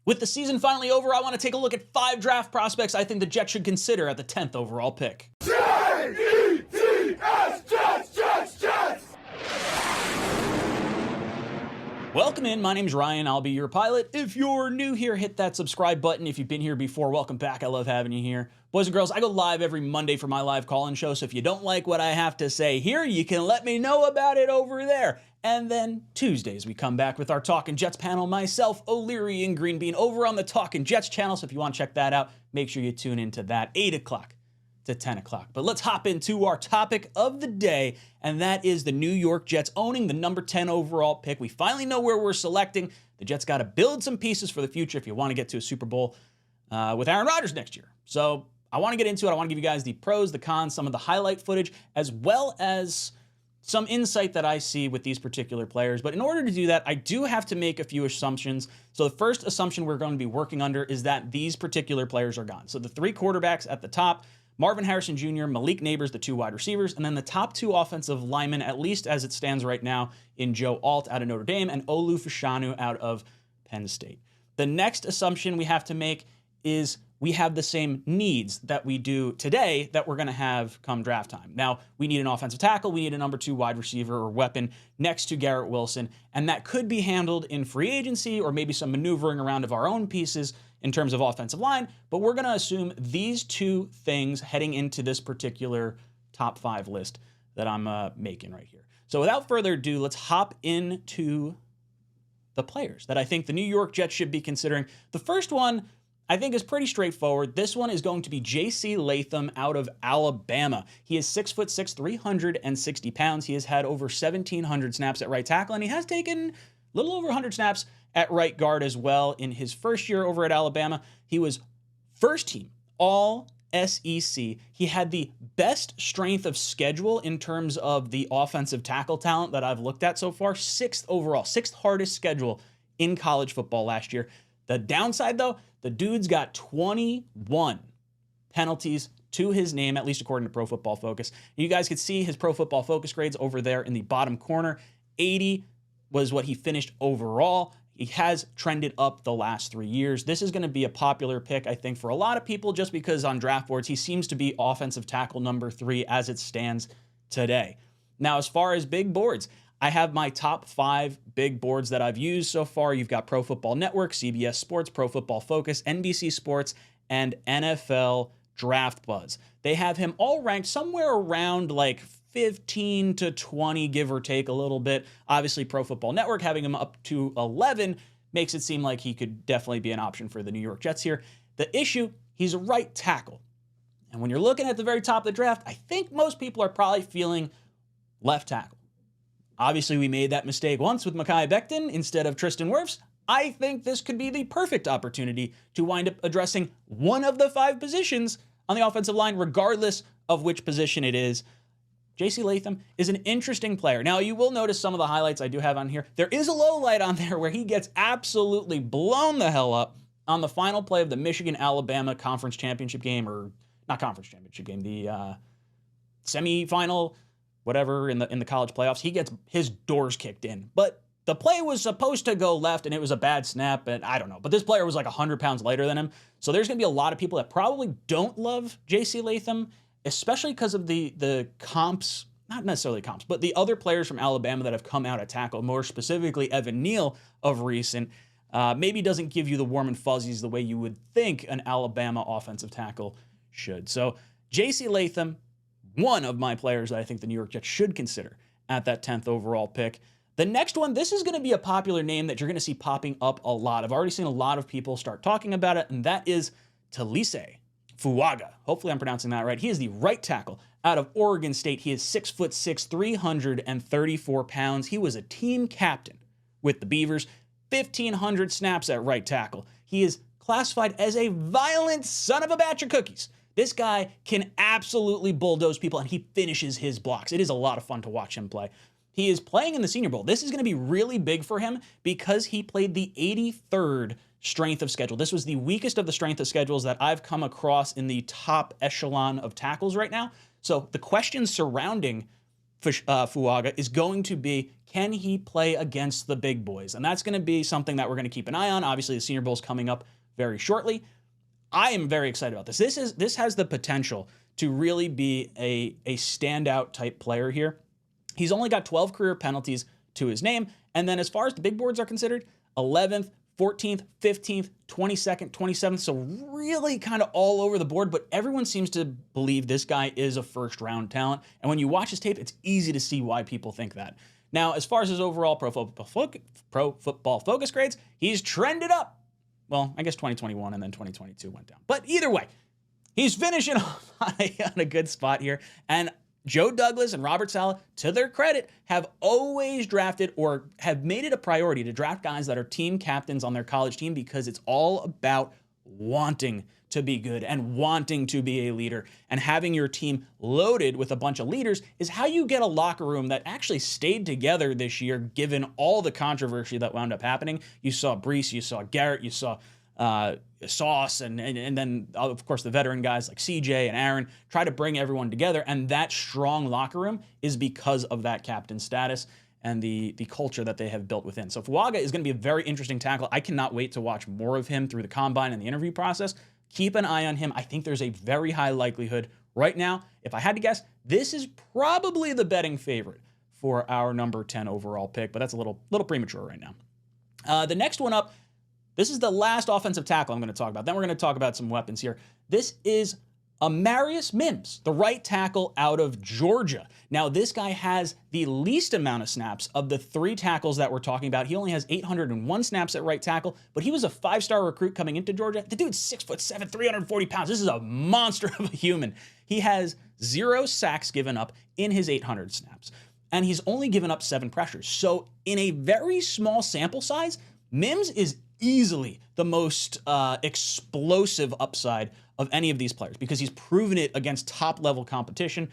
With the season finally over, I want to take a look at 5 draft prospects I think the Jets should consider at the 10th overall pick. Jets! Welcome in, my name's Ryan, I'll be your pilot. If you're new here, hit that subscribe button. If you've been here before, welcome back, I love having you here. Boys and girls, I go live every Monday for my live call-in show, so if you don't like what I have to say here, you can let me know about it over there. And then Tuesdays, we come back with our Talkin' Jets panel, myself, O'Leary, and Green Bean, over on the Talkin' Jets channel, so if you want to check that out, make sure you tune into that, 8 o'clock to 10 o'clock. But let's hop into our topic of the day, and that is the New York Jets owning the number 10 overall pick. We finally know where we're selecting. The Jets got to build some pieces for the future if you want to get to a Super Bowl with Aaron Rodgers next year. So I want to get into it. I want to give you guys the pros, the cons, some of the highlight footage, as well as some insight that I see with these particular players. But in order to do that, I do have to make a few assumptions. So the first assumption we're going to be working under is that these particular players are gone. So the 3 quarterbacks at the top, Marvin Harrison Jr., Malik Neighbors, the 2 wide receivers, and then the top 2 offensive linemen, at least as it stands right now, in Joe Alt out of Notre Dame and Olu Fashanu out of Penn State. The next assumption we have to make is we have the same needs that we do today that we're going to have come draft time. Now, we need an offensive tackle, we need a number 2 wide receiver or weapon next to Garrett Wilson, and that could be handled in free agency or maybe some maneuvering around of our own pieces in terms of offensive line, but we're going to assume these 2 things heading into this particular top 5 list that I'm making right here. So without further ado, let's hop into the players that I think the New York Jets should be considering. The first one I think is pretty straightforward. This one is going to be J.C. Latham out of Alabama. He is 6'6", 360 pounds. He has had over 1,700 snaps at right tackle, and he has taken a little over 100 snaps at right guard as well. In his first year over at Alabama, he was first team all SEC. He had the best strength of schedule in terms of the offensive tackle talent that I've looked at so far. 6th overall, 6th hardest schedule in college football last year. The downside, though, the dude's got 21 penalties to his name, at least according to Pro Football Focus. You guys could see his Pro Football Focus grades over there in the bottom corner. 80 was what he finished overall. He has trended up the last 3 years. This is going to be a popular pick, I think, for a lot of people, just because on draft boards, he seems to be offensive tackle number 3 as it stands today. Now, as far as big boards, I have my top 5 big boards that I've used so far. You've got Pro Football Network, CBS Sports, Pro Football Focus, NBC Sports, and NFL Draft Buzz. They have him all ranked somewhere around like 15 to 20, give or take a little bit. Obviously, Pro Football Network having him up to 11 makes it seem like he could definitely be an option for the New York Jets here. The issue, he's a right tackle. And when you're looking at the very top of the draft, I think most people are probably feeling left tackle. Obviously, we made that mistake once with Mekhi Becton instead of Tristan Wirfs. I think this could be the perfect opportunity to wind up addressing one of the 5 positions on the offensive line, regardless of which position it is. J.C. Latham is an interesting player. Now, you will notice some of the highlights I do have on here. There is a low light on there where he gets absolutely blown the hell up on the final play of the Michigan-Alabama conference championship game, or not conference championship game, the semifinal, whatever, in the college playoffs. He gets his doors kicked in. But the play was supposed to go left, and it was a bad snap, and I don't know. But this player was like 100 pounds lighter than him. So there's going to be a lot of people that probably don't love J.C. Latham, especially because of the comps, not necessarily comps, but the other players from Alabama that have come out at tackle, more specifically Evan Neal of recent, maybe doesn't give you the warm and fuzzies the way you would think an Alabama offensive tackle should. So J.C. Latham, one of my players that I think the New York Jets should consider at that 10th overall pick. The next one, this is going to be a popular name that you're going to see popping up a lot. I've already seen a lot of people start talking about it, and that is Tisei Fuaga. Hopefully I'm pronouncing that right. He is the right tackle out of Oregon State. He is 6'6", 334 pounds. He was a team captain with the Beavers, 1,500 snaps at right tackle. He is classified as a violent son of a batch of cookies. This guy can absolutely bulldoze people, and he finishes his blocks. It is a lot of fun to watch him play. He is playing in the Senior Bowl. This is going to be really big for him because he played the 83rd strength of schedule. This was the weakest of the strength of schedules that I've come across in the top echelon of tackles right now. So the questions surrounding Fuaga is going to be, can he play against the big boys? And that's going to be something that we're going to keep an eye on. Obviously, the Senior Bowl is coming up very shortly. I am very excited about this. This has the potential to really be a standout type player here. He's only got 12 career penalties to his name. And then as far as the big boards are considered, 11th, 14th, 15th, 22nd, 27th. So really kind of all over the board, but everyone seems to believe this guy is a first round talent. And when you watch his tape, it's easy to see why people think that. Now, as far as his overall pro football focus grades, he's trended up. Well, I guess 2021 and then 2022 went down. But either way, he's finishing off on a good spot here. And Joe Douglas and Robert Saleh, to their credit, have always drafted or have made it a priority to draft guys that are team captains on their college team because it's all about wanting to be good and wanting to be a leader. And having your team loaded with a bunch of leaders is how you get a locker room that actually stayed together this year, given all the controversy that wound up happening. You saw Brees, you saw Garrett, you saw Sauce, and then, of course, the veteran guys like CJ and Aaron try to bring everyone together. And that strong locker room is because of that captain status and the culture that they have built within. So Fuaga is going to be a very interesting tackle. I cannot wait to watch more of him through the combine and the interview process. Keep an eye on him. I think there's a very high likelihood right now. If I had to guess, this is probably the betting favorite for our number 10 overall pick, but that's a little premature right now. The next one up, this is the last offensive tackle I'm going to talk about. Then we're going to talk about some weapons here. This is Marius Mims, the right tackle out of Georgia. Now, this guy has the least amount of snaps of the three tackles that we're talking about. He only has 801 snaps at right tackle, but he was a five-star recruit coming into Georgia. The dude's 6'7", 340 pounds. This is a monster of a human. He has 0 sacks given up in his 800 snaps, and he's only given up 7 pressures. So in a very small sample size, Mims is easily the most explosive upside of any of these players because he's proven it against top-level competition.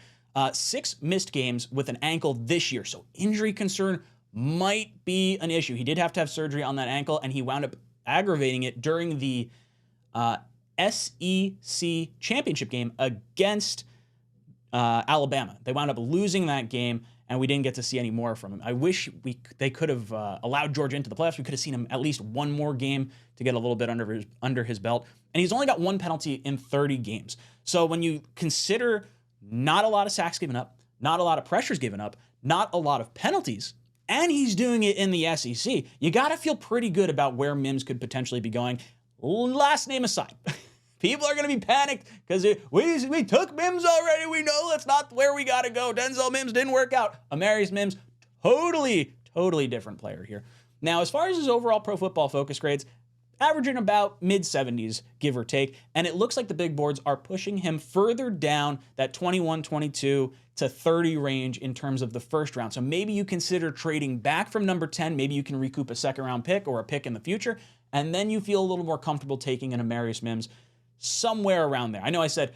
6 missed games with an ankle this year, so injury concern might be an issue. He did have to have surgery on that ankle, and he wound up aggravating it during the SEC championship game against Alabama. They wound up losing that game, and we didn't get to see any more from him. I wish they could have allowed Georgia into the playoffs. We could have seen him at least one more game to get a little bit under his belt. And he's only got 1 penalty in 30 games. So when you consider not a lot of sacks given up, not a lot of pressures given up, not a lot of penalties, and he's doing it in the SEC, you got to feel pretty good about where Mims could potentially be going. Last name aside. People are going to be panicked because we took Mims already. We know that's not where we got to go. Denzel Mims didn't work out. Marius Mims, totally different player here. Now, as far as his overall pro football focus grades, averaging about mid-70s, give or take, and it looks like the big boards are pushing him further down that 21, 22 to 30 range in terms of the first round. So maybe you consider trading back from number 10. Maybe you can recoup a second-round pick or a pick in the future, and then you feel a little more comfortable taking an Marius Mims somewhere around there. I know I said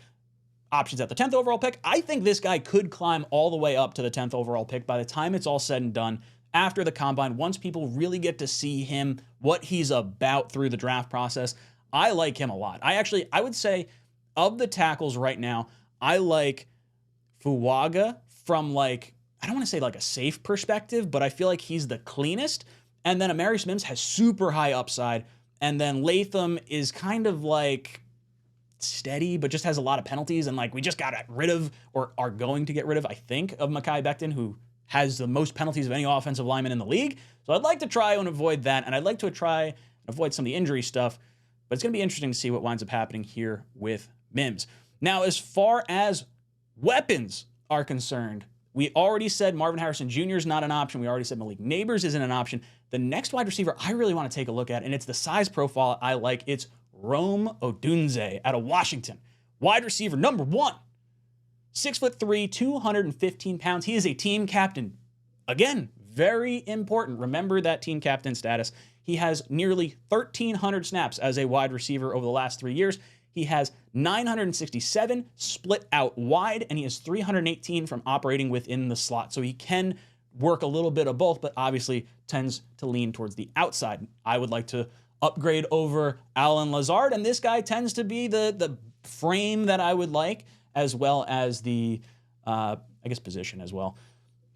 options at the 10th overall pick. I think this guy could climb all the way up to the 10th overall pick by the time it's all said and done after the combine, once people really get to see him, what he's about through the draft process. I like him a lot. I would say of the tackles right now, I like Fuaga from I don't want to say a safe perspective, but I feel like he's the cleanest. And then Marius Mims has super high upside. And then Latham is kind of steady, but just has a lot of penalties. And we just got rid of, or are going to get rid of, I think, of Mekhi Becton, who has the most penalties of any offensive lineman in the league. So I'd like to try and avoid that, and I'd like to try and avoid some of the injury stuff, but it's going to be interesting to see what winds up happening here with Mims. Now, as far as weapons are concerned, we already said Marvin Harrison Jr. is not an option. We already said Malik Neighbors isn't an option. The next wide receiver I really want to take a look at, and it's the size profile I like, it's Rome Odunsi out of Washington. Wide receiver number 1. 6'3", 215 pounds. He is a team captain. Again, very important. Remember that team captain status. He has nearly 1,300 snaps as a wide receiver over the last 3 years. He has 967 split out wide, and he has 318 from operating within the slot. So he can work a little bit of both, but obviously tends to lean towards the outside. I would like to upgrade over Allen Lazard, and this guy tends to be the frame that I would like, as well as the, position as well.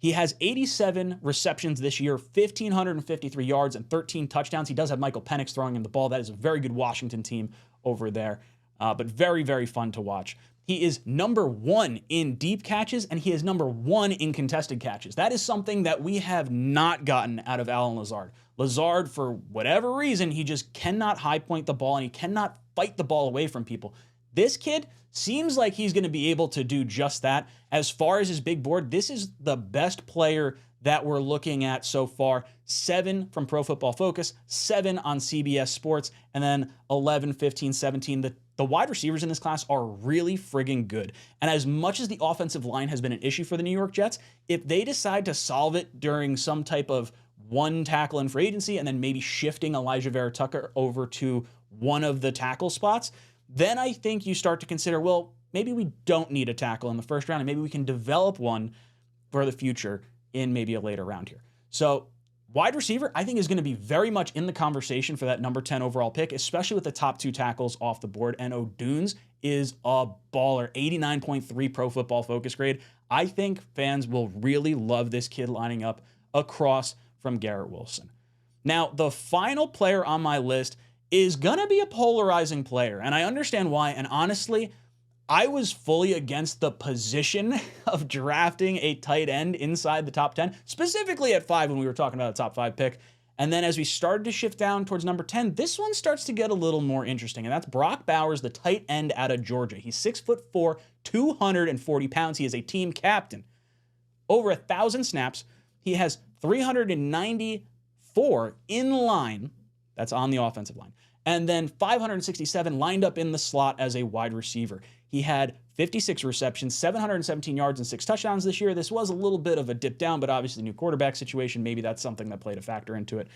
He has 87 receptions this year, 1,553 yards and 13 touchdowns. He does have Michael Penix throwing him the ball. That is a very good Washington team over there, but very, very fun to watch. He is number 1 in deep catches, and he is number 1 in contested catches. That is something that we have not gotten out of Allen Lazard. Lazard, for whatever reason, he just cannot high point the ball, and he cannot fight the ball away from people. This kid seems like he's going to be able to do just that. As far as his big board, this is the best player that we're looking at so far. 7 from Pro Football Focus, 7 on CBS Sports, and then 11, 15, 17. The wide receivers in this class are really friggin' good. And as much as the offensive line has been an issue for the New York Jets, if they decide to solve it during some type of one tackle in free agency and then maybe shifting Elijah Vera Tucker over to one of the tackle spots, then I think you start to consider, well, maybe we don't need a tackle in the first round, and maybe we can develop one for the future in maybe a later round here. So wide receiver, I think, is going to be very much in the conversation for that number 10 overall pick, especially with the top 2 tackles off the board. And Odunsi is a baller, 89.3 Pro Football Focus grade. I think fans will really love this kid lining up across from Garrett Wilson. Now, the final player on my list is going to be a polarizing player, and I understand why. And honestly, I was fully against the position of drafting a tight end inside the top 10, specifically at 5 when we were talking about a top 5 pick. And then as we started to shift down towards number 10, this one starts to get a little more interesting, and that's Brock Bowers, the tight end out of Georgia. He's 6'4", 240 pounds. He is a team captain. Over 1,000 snaps. He has 394 in line. That's on the offensive line. And then 567 lined up in the slot as a wide receiver. He had 56 receptions, 717 yards, and 6 touchdowns this year. This was a little bit of a dip down, but obviously the new quarterback situation, maybe that's something that played a factor into it.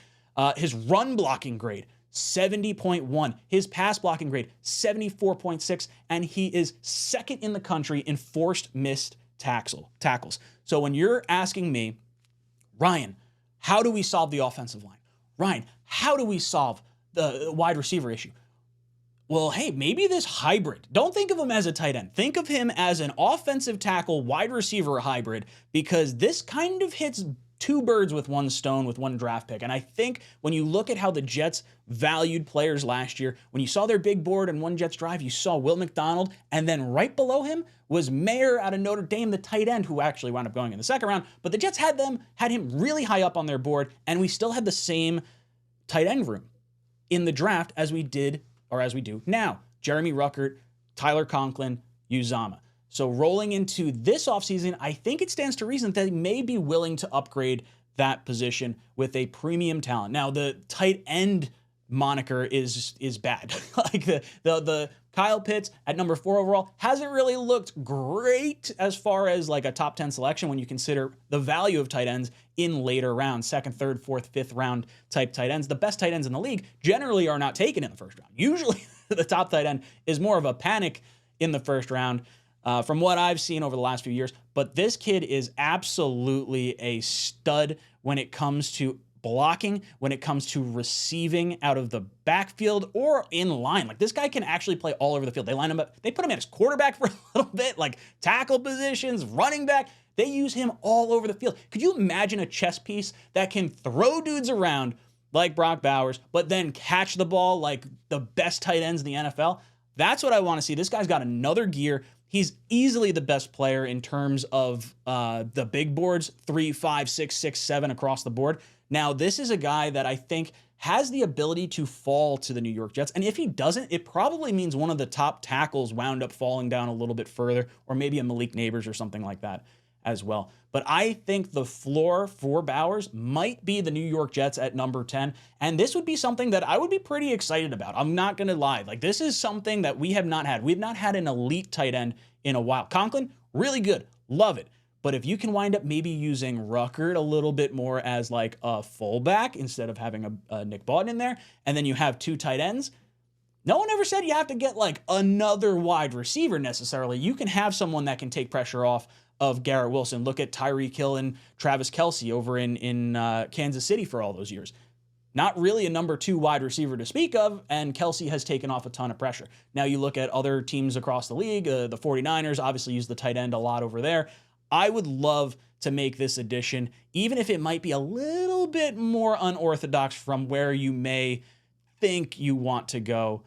His run blocking grade, 70.1. His pass blocking grade, 74.6. And he is second in the country in forced missed tackles. So when you're asking me, Ryan, how do we solve the offensive line? Ryan, how do we solve the wide receiver issue? Well, hey, maybe this hybrid. Don't think of him as a tight end. Think of him as an offensive tackle wide receiver hybrid, because this kind of hits 2 birds with 1 stone with 1 draft pick. And I think when you look at how the Jets valued players last year, when you saw their big board in one Jets drive, you saw Will McDonald, and then right below him was Mayer out of Notre Dame, the tight end, who actually wound up going in the second round. But the Jets had him really high up on their board, and we still had the same tight end room in the draft as we do now. Jeremy Ruckert, Tyler Conklin, Uzama. So rolling into this offseason, I think it stands to reason that they may be willing to upgrade that position with a premium talent. Now, the tight end moniker is bad. Like the Kyle Pitts at number 4 overall hasn't really looked great as far as like a top 10 selection when you consider the value of tight ends in later rounds, 2nd, 3rd, 4th, 5th round type tight ends. The best tight ends in the league generally are not taken in the first round. Usually the top tight end is more of a panic in the first round from what I've seen over the last few years. But this kid is absolutely a stud when it comes to blocking, when it comes to receiving out of the backfield or in line. Like, this guy can actually play all over the field. They line him up. They put him at his quarterback for a little bit, like tackle positions, running back. They use him all over the field. Could you imagine a chess piece that can throw dudes around like Brock Bowers, but then catch the ball like the best tight ends in the NFL? That's what I want to see. This guy's got another gear. He's easily the best player in terms of the big boards, 3, 5, 6, 6, 7 across the board. Now, this is a guy that I think has the ability to fall to the New York Jets. And if he doesn't, it probably means one of the top tackles wound up falling down a little bit further, or maybe a Malik Neighbors or something like that as well. But I think the floor for Bowers might be the New York Jets at number 10. And this would be something that I would be pretty excited about. I'm not going to lie. Like, this is something that we have not had. We've not had an elite tight end in a while. Conklin, really good. Love it. But if you can wind up maybe using Ruckert a little bit more as like a fullback instead of having a Nick Bawden in there, and then you have 2 tight ends, no one ever said you have to get like another wide receiver necessarily. You can have someone that can take pressure off of Garrett Wilson. Look at Tyreek Hill and Travis Kelce over in Kansas City for all those years. Not really a number 2 wide receiver to speak of, and Kelce has taken off a ton of pressure. Now you look at other teams across the league, the 49ers obviously use the tight end a lot over there. I would love to make this addition, even if it might be a little bit more unorthodox from where you may think you want to go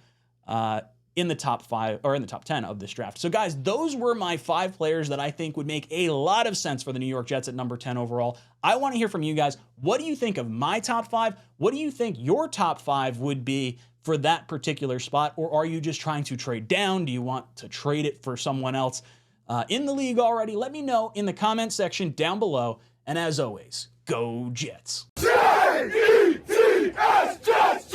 in the top 5 or in the top 10 of this draft. So guys, those were my 5 players that I think would make a lot of sense for the New York Jets at number 10 overall. I want to hear from you guys. What do you think of my top 5? What do you think your top 5 would be for that particular spot? Or are you just trying to trade down? Do you want to trade it for someone else in the league already? Let me know in the comment section down below. And as always, go Jets. Jets!